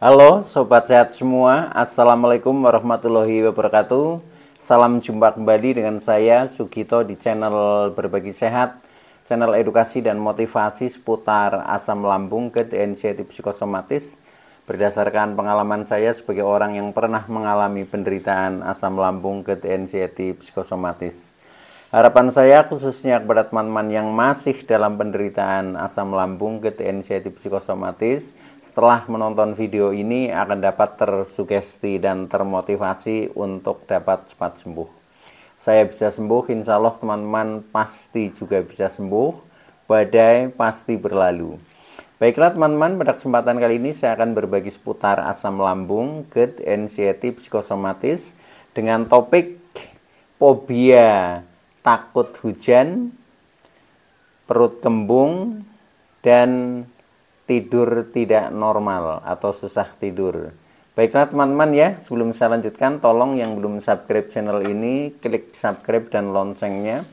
Halo Sobat Sehat semua, Assalamualaikum warahmatullahi wabarakatuh. Salam jumpa kembali dengan saya Sugito di channel Berbagi Sehat, channel edukasi dan motivasi seputar asam lambung, GERD, anxiety psikosomatis. Berdasarkan pengalaman saya sebagai orang yang pernah mengalami penderitaan asam lambung, GERD, anxiety psikosomatis. Harapan saya khususnya kepada teman-teman yang masih dalam penderitaan asam lambung, GERD, anxiety psikosomatis, setelah menonton video ini akan dapat tersugesti dan termotivasi untuk dapat cepat sembuh. Saya bisa sembuh, insya Allah teman-teman pasti juga bisa sembuh, badai pasti berlalu. Baiklah teman-teman, pada kesempatan kali ini saya akan berbagi seputar asam lambung, GERD, anxiety psikosomatis dengan topik fobia, takut hujan, perut kembung, dan tidur tidak normal atau susah tidur. Baiklah teman-teman ya, sebelum saya lanjutkan, tolong yang belum subscribe channel ini, klik subscribe dan loncengnya,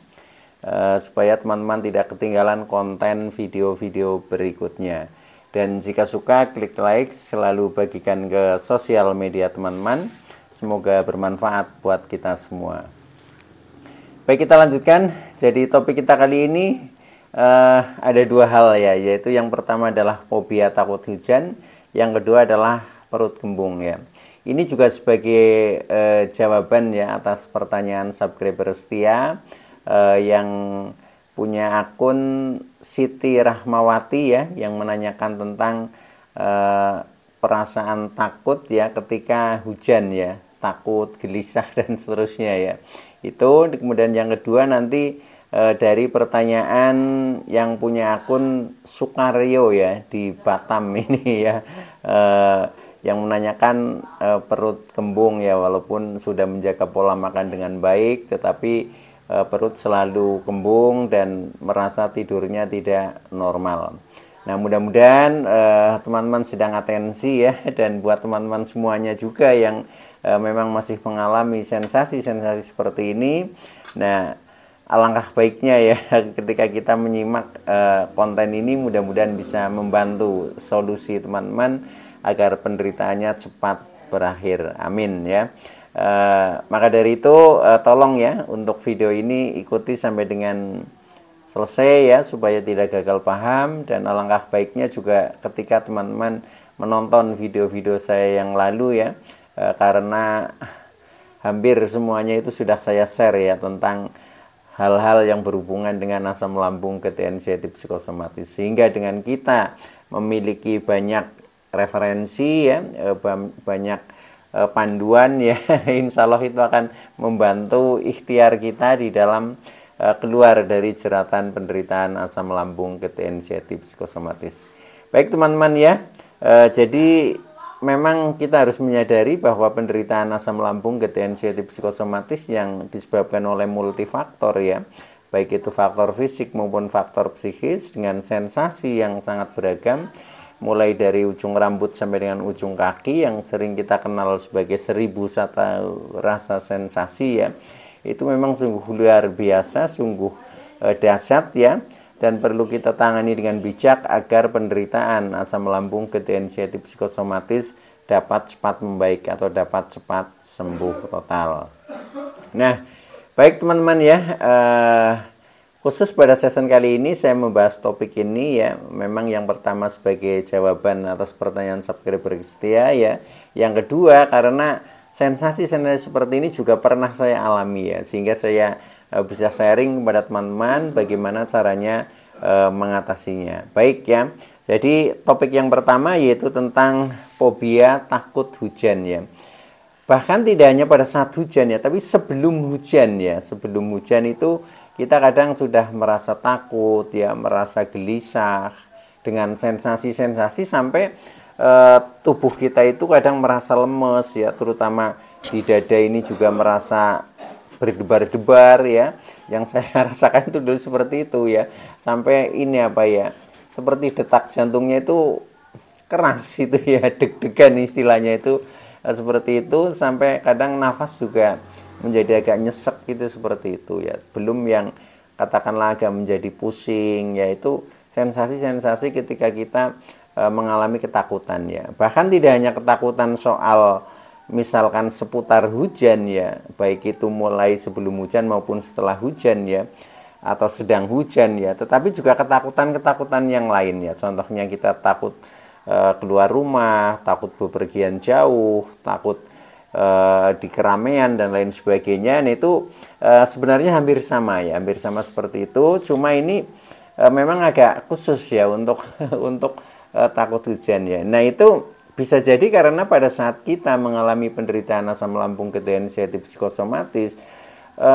supaya teman-teman tidak ketinggalan konten video-video berikutnya. Dan jika suka, klik like, selalu bagikan ke sosial media teman-teman. Semoga bermanfaat buat kita semua. Baik, kita lanjutkan. Jadi topik kita kali ini ada dua hal ya, yaitu yang pertama adalah fobia takut hujan, yang kedua adalah perut kembung ya. Ini juga sebagai jawaban ya atas pertanyaan subscriber setia yang punya akun Siti Rahmawati ya, yang menanyakan tentang perasaan takut ya ketika hujan ya, takut, gelisah dan seterusnya ya. Itu kemudian yang kedua nanti dari pertanyaan yang punya akun Sukaryo ya di Batam ini ya, yang menanyakan perut kembung ya, walaupun sudah menjaga pola makan dengan baik tetapi perut selalu kembung dan merasa tidurnya tidak normal. Nah, mudah-mudahan teman-teman sedang atensi ya, dan buat teman-teman semuanya juga yang memang masih mengalami sensasi-sensasi seperti ini. Nah, alangkah baiknya ya ketika kita menyimak konten ini, mudah-mudahan bisa membantu solusi teman-teman agar penderitaannya cepat berakhir. Amin ya. Maka dari itu tolong ya untuk video ini ikuti sampai dengan selesai ya, supaya tidak gagal paham. Dan alangkah baiknya juga ketika teman-teman menonton video-video saya yang lalu ya, karena hampir semuanya itu sudah saya share ya tentang hal-hal yang berhubungan dengan asam lambung, GERD, anxiety psikosomatis, sehingga dengan kita memiliki banyak referensi ya, banyak panduan ya, insya Allah itu akan membantu ikhtiar kita di dalam keluar dari jeratan penderitaan asam lambung, GERD, anxiety psikosomatis. Baik teman-teman ya, jadi memang kita harus menyadari bahwa penderitaan asam lambung, GERD, anxiety psikosomatis yang disebabkan oleh multifaktor ya, baik itu faktor fisik maupun faktor psikis dengan sensasi yang sangat beragam, mulai dari ujung rambut sampai dengan ujung kaki yang sering kita kenal sebagai 1001 rasa sensasi ya. Itu memang sungguh luar biasa, sungguh dahsyat ya, dan perlu kita tangani dengan bijak agar penderitaan asam lambung, GERD, anxiety psikosomatis dapat cepat membaik atau dapat cepat sembuh total. Nah, baik teman-teman ya, khusus pada session kali ini saya membahas topik ini ya, memang yang pertama sebagai jawaban atas pertanyaan subscriber setia ya, yang kedua karena sensasi-sensasi seperti ini juga pernah saya alami ya, sehingga saya bisa sharing kepada teman-teman bagaimana caranya mengatasinya. Baik ya, jadi topik yang pertama yaitu tentang fobia takut hujan ya. Bahkan tidak hanya pada saat hujan ya, tapi sebelum hujan ya. Sebelum hujan itu kita kadang sudah merasa takut ya, merasa gelisah dengan sensasi-sensasi sampai tubuh kita itu kadang merasa lemes ya, terutama di dada ini juga merasa berdebar-debar ya. Yang saya rasakan itu dulu seperti itu ya, sampai ini apa ya, seperti detak jantungnya itu keras itu ya, deg-degan istilahnya itu seperti itu, sampai kadang nafas juga menjadi agak nyesek gitu seperti itu ya. Belum yang katakanlah agak menjadi pusing, yaitu sensasi-sensasi ketika kita mengalami ketakutan ya. Bahkan tidak hanya ketakutan soal misalkan seputar hujan ya, baik itu mulai sebelum hujan maupun setelah hujan ya, atau sedang hujan ya, tetapi juga ketakutan-ketakutan yang lain ya. Contohnya kita takut keluar rumah, takut bepergian jauh, takut di keramaian dan lain sebagainya. Nah, itu sebenarnya hampir sama ya, hampir sama seperti itu. Cuma ini memang agak khusus ya untuk untuk takut hujan ya. Nah, itu bisa jadi karena pada saat kita mengalami penderitaan asam lambung ketidaksensitif psikosomatis,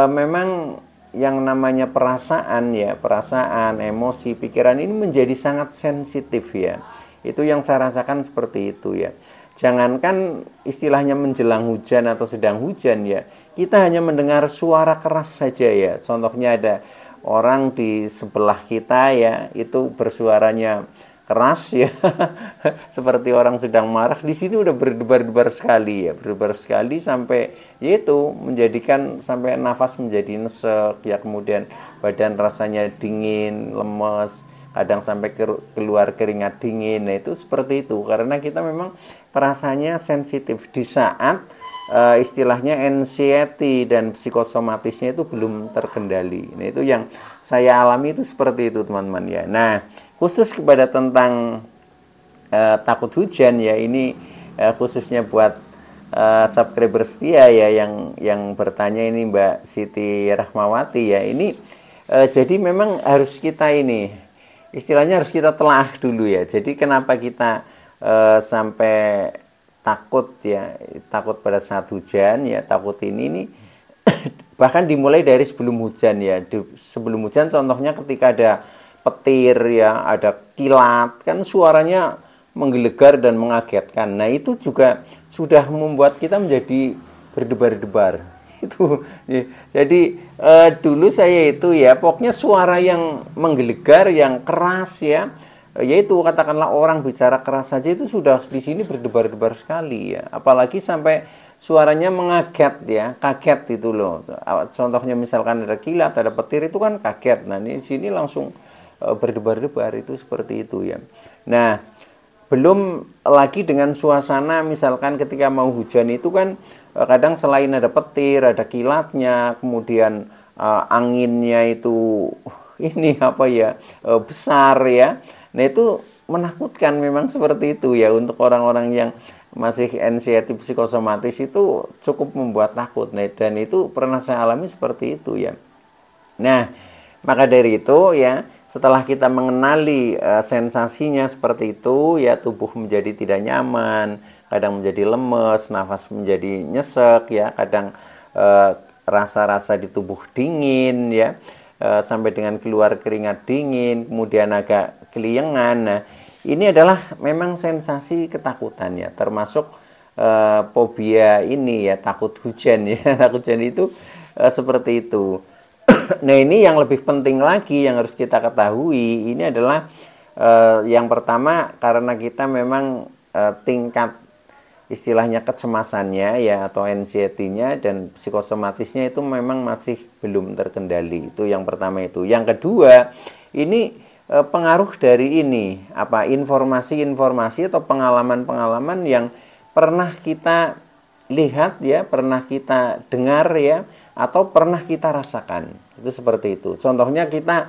memang yang namanya perasaan ya, perasaan, emosi, pikiran ini menjadi sangat sensitif ya. Itu yang saya rasakan seperti itu ya. Jangankan istilahnya menjelang hujan atau sedang hujan ya, kita hanya mendengar suara keras saja ya. Contohnya ada orang di sebelah kita ya, itu bersuaranya keras ya, seperti orang sedang marah. Di sini udah berdebar-debar sekali ya, berdebar sekali sampai yaitu menjadikan sampai nafas menjadi nesek ya, kemudian badan rasanya dingin, lemes, kadang sampai keluar keringat dingin. Nah, itu seperti itu karena kita memang perasaannya sensitif di saat istilahnya anxiety dan psikosomatisnya itu belum terkendali. Nah, itu yang saya alami itu seperti itu teman-teman ya. Nah, khusus kepada tentang takut hujan ya, ini khususnya buat subscriber setia ya yang bertanya ini Mbak Siti Rahmawati ya. Ini jadi memang harus kita ini istilahnya harus kita telah dulu ya. Jadi kenapa kita sampai takut ya, takut pada saat hujan ya, takut ini nih bahkan dimulai dari sebelum hujan ya. Sebelum hujan contohnya ketika ada petir ya, ada kilat, kan suaranya menggelegar dan mengagetkan. Nah, itu juga sudah membuat kita menjadi berdebar-debar. Itu ya. Jadi dulu saya itu ya pokoknya suara yang menggelegar, yang keras ya, yaitu katakanlah orang bicara keras saja itu sudah di sini berdebar-debar sekali ya. Apalagi sampai suaranya mengaget ya, kaget itu loh. Contohnya misalkan ada kilat, ada petir itu kan kaget. Nah, di sini langsung berdebar-debar itu seperti itu ya. Nah, belum lagi dengan suasana misalkan ketika mau hujan itu kan kadang selain ada petir, ada kilatnya, kemudian anginnya itu ini apa ya, besar ya. Nah, itu menakutkan memang seperti itu ya, untuk orang-orang yang masih anxiety psikosomatis itu cukup membuat takut. Nah, dan itu pernah saya alami seperti itu ya. Nah, maka dari itu ya, setelah kita mengenali sensasinya seperti itu ya, tubuh menjadi tidak nyaman, kadang menjadi lemes, nafas menjadi nyesek ya, kadang rasa-rasa di tubuh dingin ya, sampai dengan keluar keringat dingin, kemudian agak keliengan. Nah, ini adalah memang sensasi ketakutan ya, termasuk fobia ini ya, takut hujan ya. Takut hujan itu seperti itu. Nah, ini yang lebih penting lagi yang harus kita ketahui, ini adalah yang pertama karena kita memang tingkat istilahnya kecemasannya ya atau anxiety-nya dan psikosomatisnya itu memang masih belum terkendali. Itu yang pertama itu. Yang kedua, ini pengaruh dari ini apa, informasi-informasi atau pengalaman-pengalaman yang pernah kita lihat ya, pernah kita dengar ya, atau pernah kita rasakan. Itu seperti itu. Contohnya kita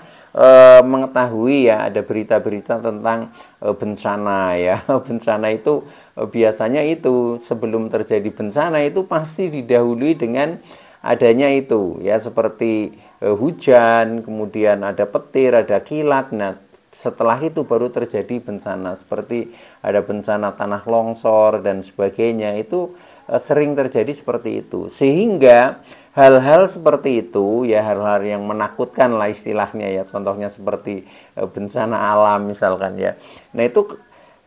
mengetahui ya ada berita-berita tentang bencana ya. Bencana itu biasanya itu sebelum terjadi bencana itu pasti didahului dengan adanya itu ya, seperti hujan, kemudian ada petir, ada kilat. Nah, setelah itu baru terjadi bencana, seperti ada bencana tanah longsor dan sebagainya. Itu sering terjadi seperti itu, sehingga hal-hal seperti itu ya, hal-hal yang menakutkan lah istilahnya ya, contohnya seperti bencana alam misalkan ya. Nah, itu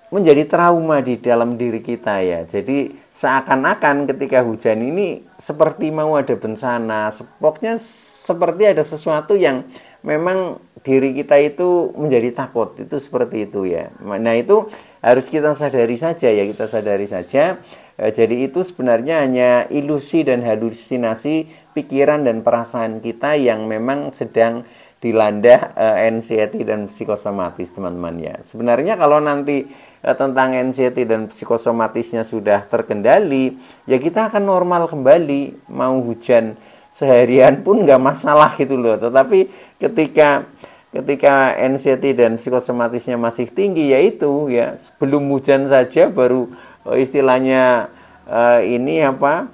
menjadi trauma di dalam diri kita ya. Jadi seakan-akan ketika hujan ini seperti mau ada bencana, pokoknya seperti ada sesuatu yang memang diri kita itu menjadi takut, itu seperti itu ya. Nah, itu harus kita sadari saja ya, kita sadari saja. Jadi itu sebenarnya hanya ilusi dan halusinasi pikiran dan perasaan kita yang memang sedang dilanda anxiety dan psikosomatis teman-teman ya. Sebenarnya kalau nanti tentang anxiety dan psikosomatisnya sudah terkendali, ya kita akan normal kembali, mau hujan seharian pun nggak masalah gitu loh. Tetapi ketika anxiety dan psikosomatisnya masih tinggi, yaitu ya sebelum hujan saja baru istilahnya ini apa,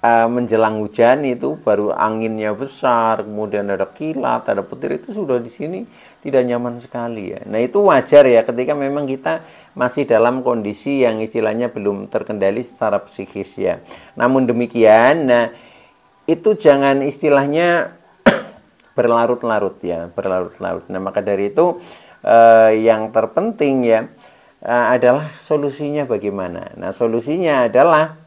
menjelang hujan itu baru anginnya besar, kemudian ada kilat, ada petir, itu sudah di sini tidak nyaman sekali ya. Nah itu wajar ya ketika memang kita masih dalam kondisi yang istilahnya belum terkendali secara psikis ya. Namun demikian, nah itu jangan istilahnya berlarut-larut ya, berlarut-larut. Nah maka dari itu yang terpenting ya adalah solusinya bagaimana. Nah solusinya adalah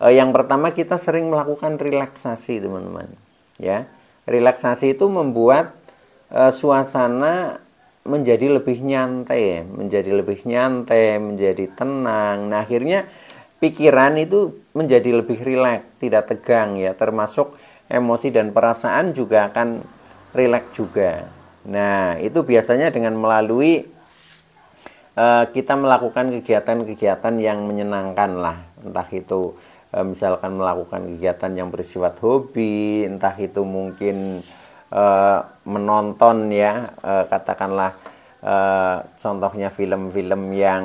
yang pertama kita sering melakukan relaksasi teman-teman ya. Relaksasi itu membuat suasana menjadi lebih nyantai, menjadi tenang. Nah akhirnya pikiran itu menjadi lebih rileks, tidak tegang ya, termasuk emosi dan perasaan juga akan rileks juga. Nah itu biasanya dengan melalui kita melakukan kegiatan-kegiatan yang menyenangkan lah, entah itu misalkan melakukan kegiatan yang bersifat hobi, entah itu mungkin menonton ya, katakanlah contohnya film-film yang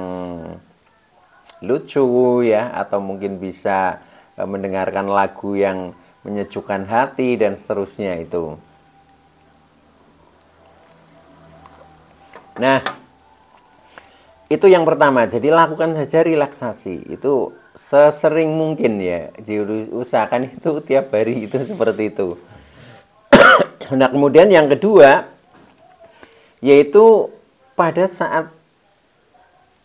lucu ya, atau mungkin bisa mendengarkan lagu yang menyejukkan hati dan seterusnya itu. Nah, itu yang pertama. Jadi lakukan saja relaksasi. Itu sesering mungkin ya. Jadi usahakan itu tiap hari itu seperti itu. Nah, kemudian yang kedua yaitu pada saat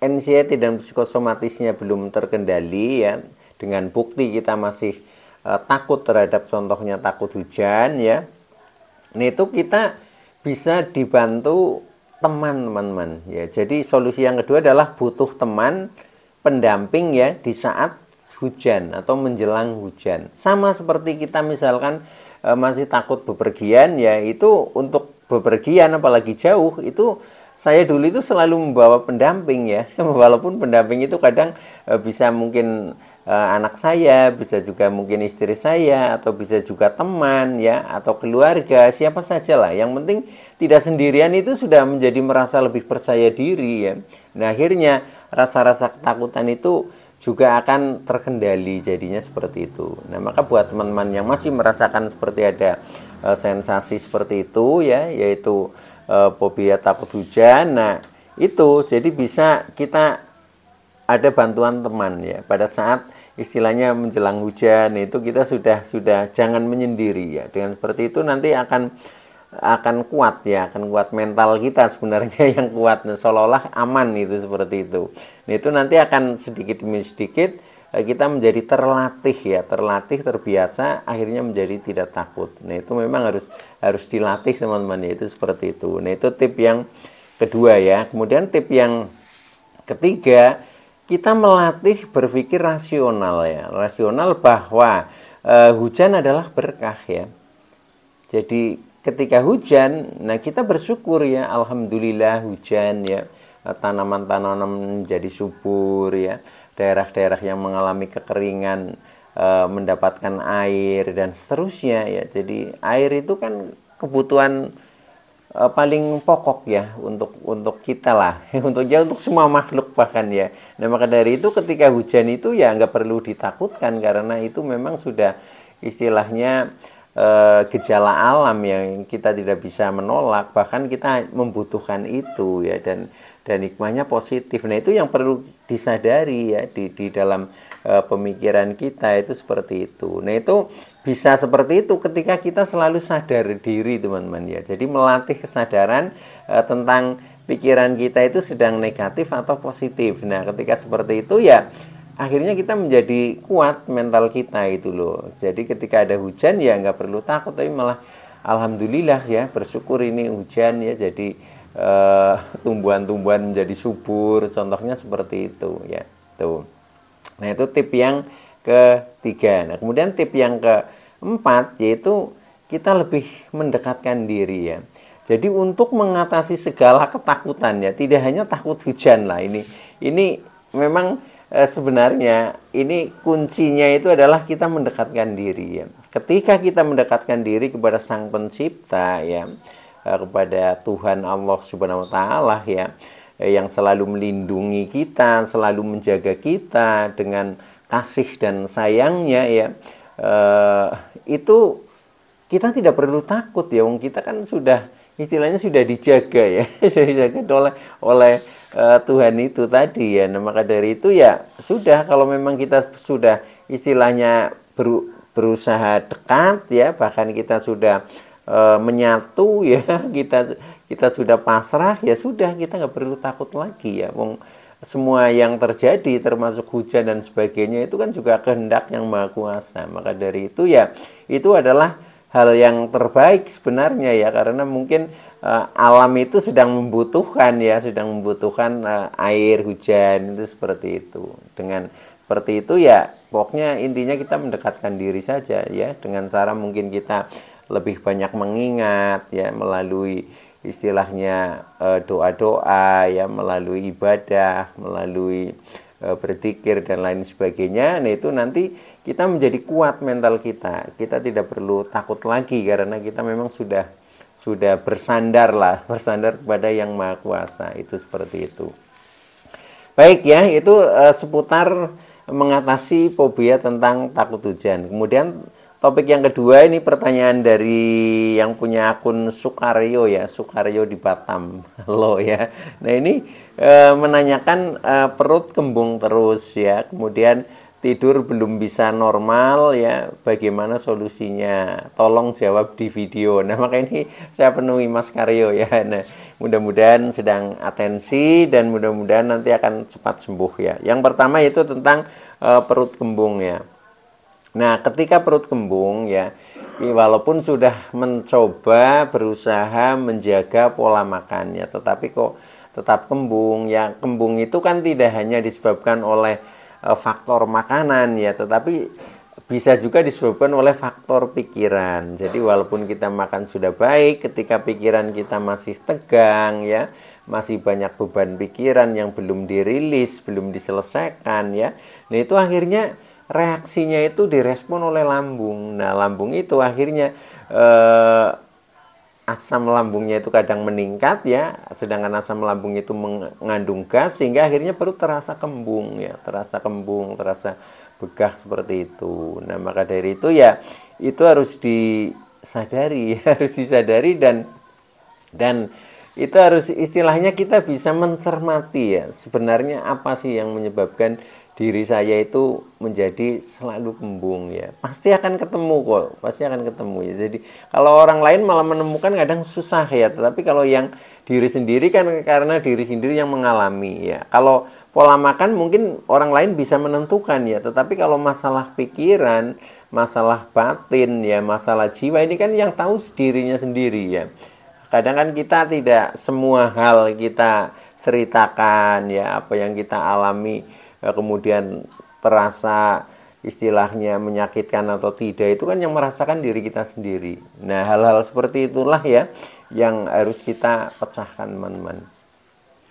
anxiety dan psikosomatisnya belum terkendali ya, dengan bukti kita masih takut terhadap contohnya takut hujan ya. Nah, itu kita bisa dibantu teman-teman ya. Jadi solusi yang kedua adalah butuh teman pendamping ya di saat hujan atau menjelang hujan. Sama seperti kita misalkan masih takut bepergian ya, itu untuk bepergian apalagi jauh itu saya dulu itu selalu membawa pendamping ya. Walaupun pendamping itu kadang bisa mungkin anak saya, bisa juga mungkin istri saya, atau bisa juga teman ya, atau keluarga, siapa saja lah. Yang penting tidak sendirian, itu sudah menjadi merasa lebih percaya diri ya. Nah akhirnya rasa-rasa ketakutan itu juga akan terkendali, jadinya seperti itu. Nah maka buat teman-teman yang masih merasakan seperti ada sensasi seperti itu ya, yaitu fobia takut hujan, nah itu jadi bisa kita ada bantuan teman ya pada saat istilahnya menjelang hujan. Itu kita sudah jangan menyendiri ya. Dengan seperti itu nanti akan kuat ya, akan kuat mental kita sebenarnya yang kuat, nah, seolah-olah aman itu seperti itu. Nah itu nanti akan sedikit demi sedikit kita menjadi terlatih terbiasa, akhirnya menjadi tidak takut. Nah itu memang harus dilatih teman-teman ya, itu seperti itu. Nah itu tip yang kedua ya. Kemudian tip yang ketiga, kita melatih berpikir rasional ya, rasional bahwa hujan adalah berkah ya. Jadi ketika hujan, nah kita bersyukur ya, alhamdulillah hujan ya, tanaman-tanaman menjadi subur ya, daerah-daerah yang mengalami kekeringan mendapatkan air dan seterusnya ya. Jadi air itu kan kebutuhan paling pokok ya untuk kita lah, untuk semua makhluk bahkan ya. Nah maka dari itu ketika hujan itu ya nggak perlu ditakutkan, karena itu memang sudah istilahnya gejala alam yang kita tidak bisa menolak, bahkan kita membutuhkan itu ya, dan hikmahnya positif. Nah itu yang perlu disadari ya di dalam pemikiran kita itu seperti itu. Nah itu bisa seperti itu ketika kita selalu sadar diri teman-teman ya. Jadi melatih kesadaran tentang pikiran kita itu sedang negatif atau positif. Nah ketika seperti itu ya akhirnya kita menjadi kuat mental kita itu loh. Jadi ketika ada hujan ya nggak perlu takut, tapi malah alhamdulillah ya, bersyukur ini hujan ya, jadi tumbuhan-tumbuhan menjadi subur, contohnya seperti itu ya. Tuh. Nah itu tip yang ketiga. Nah kemudian tip yang keempat yaitu kita lebih mendekatkan diri ya. Jadi untuk mengatasi segala ketakutan ya, tidak hanya takut hujan lah ini memang sebenarnya ini kuncinya itu adalah kita mendekatkan diri ya. Ketika kita mendekatkan diri kepada Sang Pencipta ya, kepada Tuhan Allah Subhanahu wa taala ya, yang selalu melindungi kita, selalu menjaga kita dengan kasih dan sayangnya ya, itu kita tidak perlu takut ya, wong kita kan sudah istilahnya sudah dijaga ya, sudah dijaga oleh Tuhan itu tadi ya. Nah, maka dari itu ya sudah, kalau memang kita sudah istilahnya berusaha dekat ya, bahkan kita sudah menyatu ya, kita sudah pasrah ya, sudah, kita nggak perlu takut lagi ya, wong semua yang terjadi termasuk hujan dan sebagainya itu kan juga kehendak yang maha kuasa. Maka dari itu ya, itu adalah hal yang terbaik sebenarnya ya, karena mungkin alam itu sedang membutuhkan ya, sedang membutuhkan air hujan itu seperti itu. Dengan seperti itu ya, pokoknya intinya kita mendekatkan diri saja ya, dengan cara mungkin kita lebih banyak mengingat ya, melalui istilahnya doa-doa ya, melalui ibadah, melalui berzikir dan lain sebagainya. Nah, itu nanti kita menjadi kuat mental kita. Kita tidak perlu takut lagi karena kita memang sudah bersandar kepada Yang Maha Kuasa. Itu seperti itu. Baik ya, itu seputar mengatasi fobia tentang takut hujan. Kemudian topik yang kedua, ini pertanyaan dari yang punya akun Sukaryo ya, Sukaryo di Batam lo ya. Nah, ini menanyakan perut kembung terus ya, kemudian tidur belum bisa normal ya, bagaimana solusinya? Tolong jawab di video. Nah, maka ini saya penuhi Mas Karyo ya. Nah, mudah-mudahan sedang atensi dan mudah-mudahan nanti akan cepat sembuh ya. Yang pertama itu tentang perut kembung ya. Nah, ketika perut kembung ya, walaupun sudah mencoba berusaha menjaga pola makannya, tetapi kok tetap kembung ya. Kembung itu kan tidak hanya disebabkan oleh faktor makanan ya, tetapi bisa juga disebabkan oleh faktor pikiran. Jadi walaupun kita makan sudah baik, ketika pikiran kita masih tegang ya, masih banyak beban pikiran yang belum dirilis, belum diselesaikan ya. Nah, itu akhirnya reaksinya itu direspon oleh lambung. Nah, lambung itu akhirnya asam lambungnya itu kadang meningkat ya, sedangkan asam lambung itu mengandung gas sehingga akhirnya perut terasa kembung ya, terasa kembung, terasa begah seperti itu. Nah, maka dari itu ya, itu harus disadari harus disadari dan itu harus istilahnya kita bisa mencermati ya, sebenarnya apa sih yang menyebabkan diri saya itu menjadi selalu kembung ya. Pasti akan ketemu kok, pasti akan ketemu ya. Jadi kalau orang lain malah menemukan kadang susah ya, tetapi kalau yang diri sendiri kan karena diri sendiri yang mengalami ya. Kalau pola makan mungkin orang lain bisa menentukan ya, tetapi kalau masalah pikiran, masalah batin ya, masalah jiwa, ini kan yang tahu dirinya sendiri ya. Kadang kan kita tidak semua hal kita ceritakan ya, apa yang kita alami kemudian terasa istilahnya menyakitkan atau tidak, itu kan yang merasakan diri kita sendiri. Nah, hal-hal seperti itulah ya yang harus kita pecahkan, teman-teman.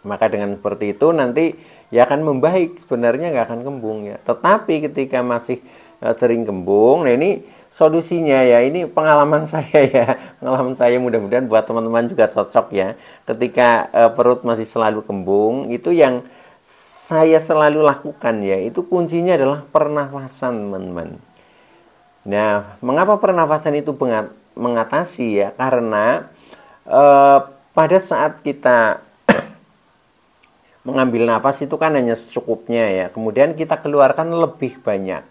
Maka dengan seperti itu nanti ya akan membaik, sebenarnya nggak akan kembung ya. Tetapi ketika masih sering kembung, nah ini solusinya ya, ini pengalaman saya ya, pengalaman saya, mudah-mudahan buat teman-teman juga cocok ya. Ketika perut masih selalu kembung, itu yang saya selalu lakukan ya, itu kuncinya adalah pernafasan, teman-teman. Nah, mengapa pernafasan itu mengatasi ya? Karena pada saat kita mengambil nafas itu kan hanya secukupnya ya, kemudian kita keluarkan lebih banyak.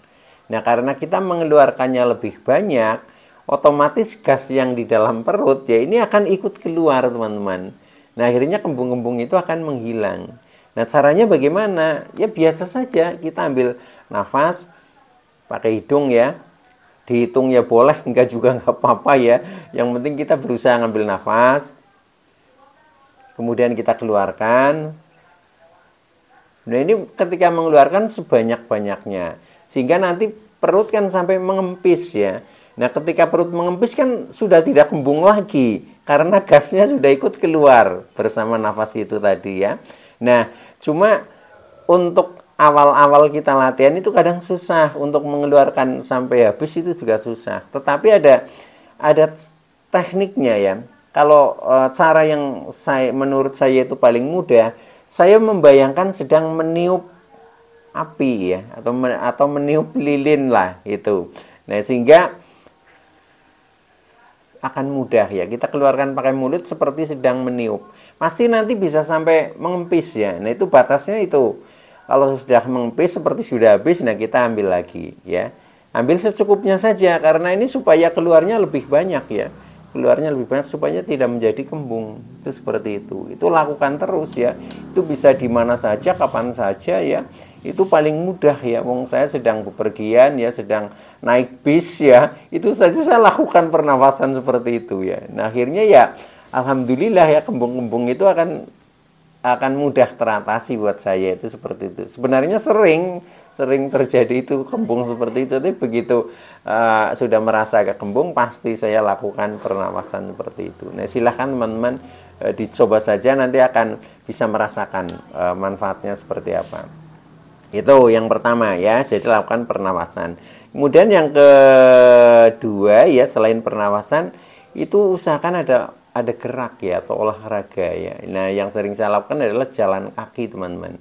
Nah, karena kita mengeluarkannya lebih banyak, otomatis gas yang di dalam perut ya ini akan ikut keluar, teman-teman. Nah, akhirnya kembung-kembung itu akan menghilang. Nah, caranya bagaimana? Ya biasa saja, kita ambil nafas pakai hidung ya. Dihitung ya boleh, enggak juga enggak apa-apa ya. Yang penting kita berusaha ngambil nafas. Kemudian kita keluarkan. Nah, ini ketika mengeluarkan sebanyak-banyaknya. Sehingga nanti perut kan sampai mengempis ya. Nah, ketika perut mengempis kan sudah tidak kembung lagi karena gasnya sudah ikut keluar bersama nafas itu tadi ya. Nah, cuma untuk awal-awal kita latihan itu kadang susah untuk mengeluarkan sampai habis, itu juga susah. Tetapi ada tekniknya ya. Kalau cara yang menurut saya itu paling mudah, saya membayangkan sedang meniup api ya, atau meniup lilin lah itu. Nah, sehingga akan mudah ya, kita keluarkan pakai mulut seperti sedang meniup. Pasti nanti bisa sampai mengempis ya. Nah, itu batasnya itu. Kalau sudah mengempis seperti sudah habis, nah kita ambil lagi ya. Ambil secukupnya saja, karena ini supaya keluarnya lebih banyak ya. Keluarnya lebih banyak supaya tidak menjadi kembung. Itu seperti itu. Itu lakukan terus ya. Itu bisa di mana saja, kapan saja ya. Itu paling mudah ya. Wong saya sedang bepergian ya, sedang naik bis ya. Itu saja saya lakukan pernafasan seperti itu ya. Nah, akhirnya ya alhamdulillah ya, kembung-kembung itu akan mudah teratasi buat saya, itu seperti itu. Sebenarnya sering terjadi itu kembung seperti itu, tapi begitu sudah merasa agak kembung, pasti saya lakukan pernapasan seperti itu. Nah, silahkan teman-teman dicoba saja, nanti akan bisa merasakan manfaatnya seperti apa. Itu yang pertama ya, jadi lakukan pernapasan. Kemudian yang kedua ya, selain pernapasan itu usahakan ada gerak ya, atau olahraga ya. Nah, yang sering saya lakukan adalah jalan kaki teman-teman.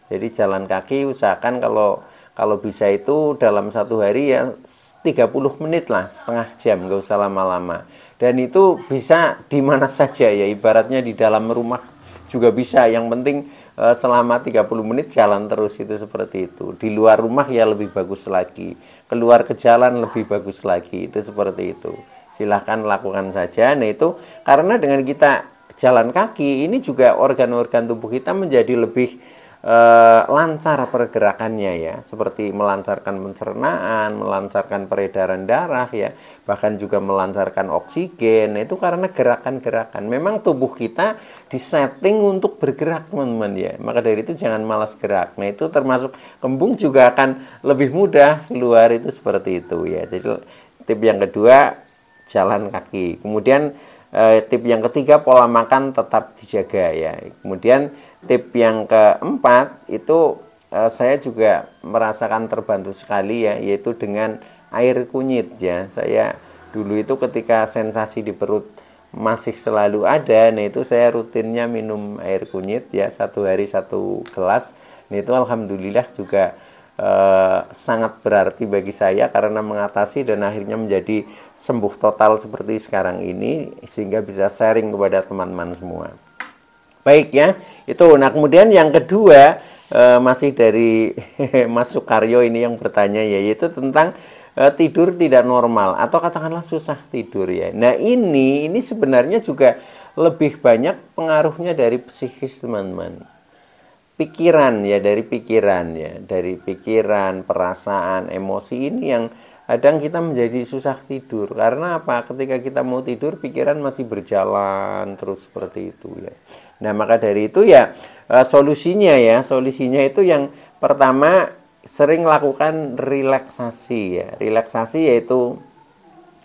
Jadi jalan kaki usahakan kalau bisa itu dalam satu hari ya 30 menit lah, setengah jam, nggak usah lama-lama. Dan itu bisa di mana saja ya, ibaratnya di dalam rumah juga bisa. Yang penting selama 30 menit jalan terus, itu seperti itu. Di luar rumah ya lebih bagus lagi. Keluar ke jalan lebih bagus lagi, itu seperti itu. Silahkan lakukan saja. Nah, itu karena dengan kita jalan kaki, ini juga organ-organ tubuh kita menjadi lebih lancar pergerakannya ya, seperti melancarkan pencernaan, melancarkan peredaran darah ya, bahkan juga melancarkan oksigen. Nah, itu karena gerakan-gerakan. Memang tubuh kita disetting untuk bergerak teman-teman ya, maka dari itu jangan malas gerak. Nah, itu termasuk kembung juga akan lebih mudah keluar, itu seperti itu ya. Jadi tip yang kedua, jalan kaki. Kemudian tip yang ketiga, pola makan tetap dijaga ya. Kemudian tip yang keempat itu saya juga merasakan terbantu sekali ya, yaitu dengan air kunyit ya. Saya dulu itu ketika sensasi di perut masih selalu ada, nah itu saya rutinnya minum air kunyit ya, satu hari 1 gelas. Nah, itu alhamdulillah juga sangat berarti bagi saya karena mengatasi dan akhirnya menjadi sembuh total seperti sekarang ini, sehingga bisa sharing kepada teman-teman semua. Baik ya, itu. Nah, kemudian yang kedua masih dari Mas Sukaryo ini yang bertanya ya, yaitu tentang tidur tidak normal atau katakanlah susah tidur ya. Nah, ini sebenarnya juga lebih banyak pengaruhnya dari psikis teman-teman. Pikiran ya, dari pikiran, perasaan, emosi ini yang kadang kita menjadi susah tidur. Karena apa? Ketika kita mau tidur, pikiran masih berjalan terus seperti itu ya. Nah, maka dari itu ya solusinya itu yang pertama, sering lakukan relaksasi ya. Relaksasi yaitu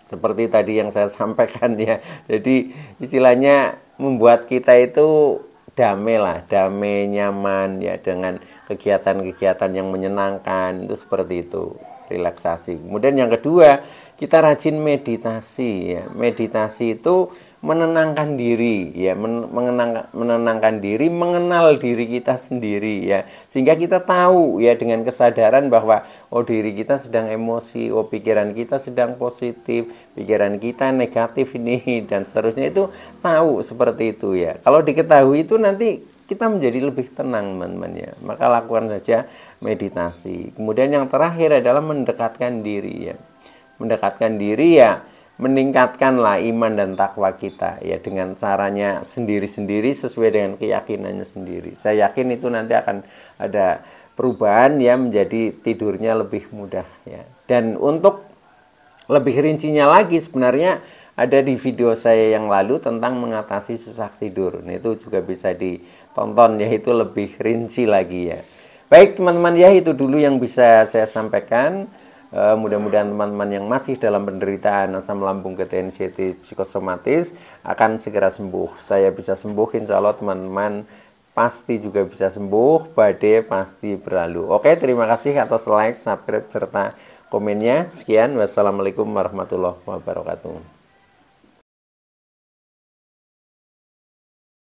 seperti tadi yang saya sampaikan ya. Jadi istilahnya membuat kita itu damai, nyaman ya, dengan kegiatan-kegiatan yang menyenangkan, itu seperti itu, relaksasi. Kemudian yang kedua, kita rajin meditasi ya. Meditasi itu menenangkan diri ya, menenangkan diri, mengenal diri kita sendiri ya, sehingga kita tahu ya dengan kesadaran bahwa oh, diri kita sedang emosi, oh, pikiran kita sedang positif, pikiran kita negatif ini dan seterusnya, itu tahu seperti itu ya. Kalau diketahui itu nanti kita menjadi lebih tenang teman-teman ya, maka lakukan saja meditasi. Kemudian yang terakhir adalah mendekatkan diri ya. Mendekatkan diri ya, meningkatkanlah iman dan takwa kita ya, dengan caranya sendiri-sendiri sesuai dengan keyakinannya sendiri. Saya yakin itu nanti akan ada perubahan ya, menjadi tidurnya lebih mudah ya. Dan untuk lebih rincinya lagi, sebenarnya ada di video saya yang lalu tentang mengatasi susah tidur. Nah, itu juga bisa ditonton ya, itu lebih rinci lagi ya. Baik teman-teman ya, itu dulu yang bisa saya sampaikan. Mudah-mudahan teman-teman yang masih dalam penderitaan asam lambung TNCT psikosomatis akan segera sembuh. Saya bisa sembuh, insya Allah teman-teman pasti juga bisa sembuh, badai pasti berlalu. Oke, terima kasih atas like, subscribe, serta komennya. Sekian, wassalamualaikum warahmatullahi wabarakatuh.